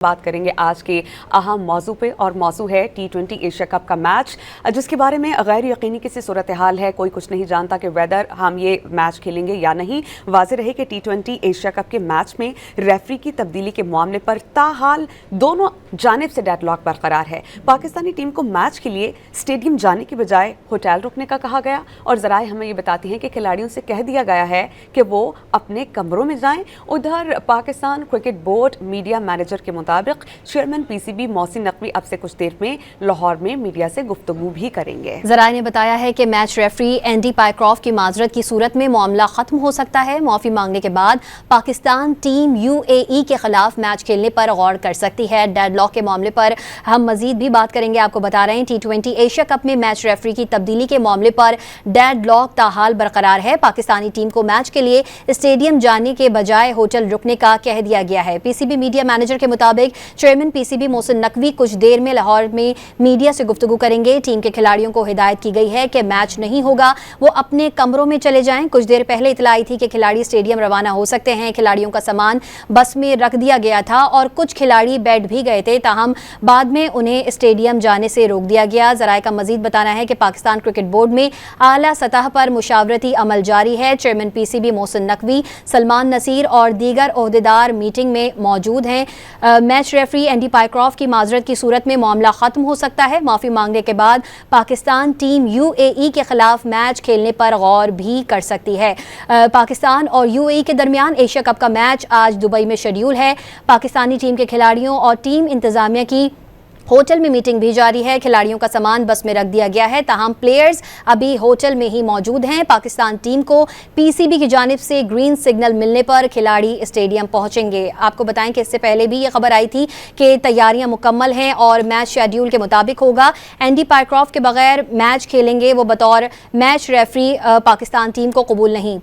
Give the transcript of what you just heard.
बात करेंगे आज के अहम मौजू पे और मौजू है T20 एशिया कप का मैच, जिसके बारे में गैर यकीनी किसी सूरत हाल है। कोई कुछ नहीं जानता कि वेदर हम ये मैच खेलेंगे या नहीं। वाज़ेह रहे कि T20 एशिया कप के मैच में रेफरी की तब्दीली के मामले पर ताहाल दोनों जानिब से डेडलॉक बरकरार है। पाकिस्तानी टीम को मैच के लिए स्टेडियम जाने की बजाय होटल रुकने का कहा गया और ज़राए हमें ये बताती हैं कि खिलाड़ियों से कह दिया गया है कि वो अपने कमरों में जाएं। उधर Pakistan cricket board media manager के मुताबिक चेयरमैन पीसीबी मोहसिन नकवी अब से कुछ देर में लाहौर में मीडिया से गुफ्तगू भी करेंगे। ज़राए ने बताया है कि मैच रेफरी एंडी पायक्रॉफ्ट की माजरत की सूरत में मामला खत्म हो सकता है। माफी मांगने के बाद पाकिस्तान टीम UAE के खिलाफ मैच खेलने पर गौर कर सकती है। डेडलॉक के मामले पर हम मजीद भी बात करेंगे। आपको बता रहे हैं T20 एशिया कप में मैच रेफरी की तब्दीली के मामले पर डेडलॉक ताहाल बरकरार है। पाकिस्तानी टीम को मैच के लिए स्टेडियम जाने के बजाय होटल रुकने का कह दिया गया है। पीसीबी मीडिया मैनेजर के मुताबिक चेयरमैन पीसीबी मोहसिन नकवी कुछ देर में लाहौर में मीडिया से गुफ्तगू करेंगे। टीम के खिलाड़ियों को हिदायत की गई है कि मैच नहीं होगा, वो अपने कमरों में चले जाएं। कुछ देर पहले इतला आई थी कि खिलाड़ी स्टेडियम रवाना हो सकते हैं। खिलाड़ियों का सामान बस में रख दिया गया था और कुछ खिलाड़ी बैठ भी गए थे, ताहम बाद में उन्हें स्टेडियम जाने से रोक दिया गया। ज़राए का मजीद बताना है कि पाकिस्तान क्रिकेट बोर्ड में आला सतह पर मुशावरती अमल जारी है। चेयरमैन पीसीबी मोहसिन नकवी, सलमान नसीर और दीगर ओहदेदार मीटिंग में मौजूद हैं। मैच रेफरी एंडी पायक्रॉफ्ट की माजरत की सूरत में मामला खत्म हो सकता है। माफी मांगने के बाद पाकिस्तान टीम UAE के खिलाफ मैच खेलने पर गौर भी कर सकती है। पाकिस्तान और UAE के दरमियान एशिया कप का मैच आज दुबई में शेड्यूल है। पाकिस्तानी टीम के खिलाड़ियों और टीम इंतजामिया की होटल में मीटिंग भी जारी है। खिलाड़ियों का सामान बस में रख दिया गया है, ताहम प्लेयर्स अभी होटल में ही मौजूद हैं। पाकिस्तान टीम को पीसीबी की जानिब से ग्रीन सिग्नल मिलने पर खिलाड़ी स्टेडियम पहुंचेंगे। आपको बताएं कि इससे पहले भी ये खबर आई थी कि तैयारियां मुकम्मल हैं और मैच शेड्यूल के मुताबिक होगा। एंडी पायक्रॉफ्ट के बगैर मैच खेलेंगे, वो बतौर मैच रेफरी पाकिस्तान टीम को कबूल नहीं।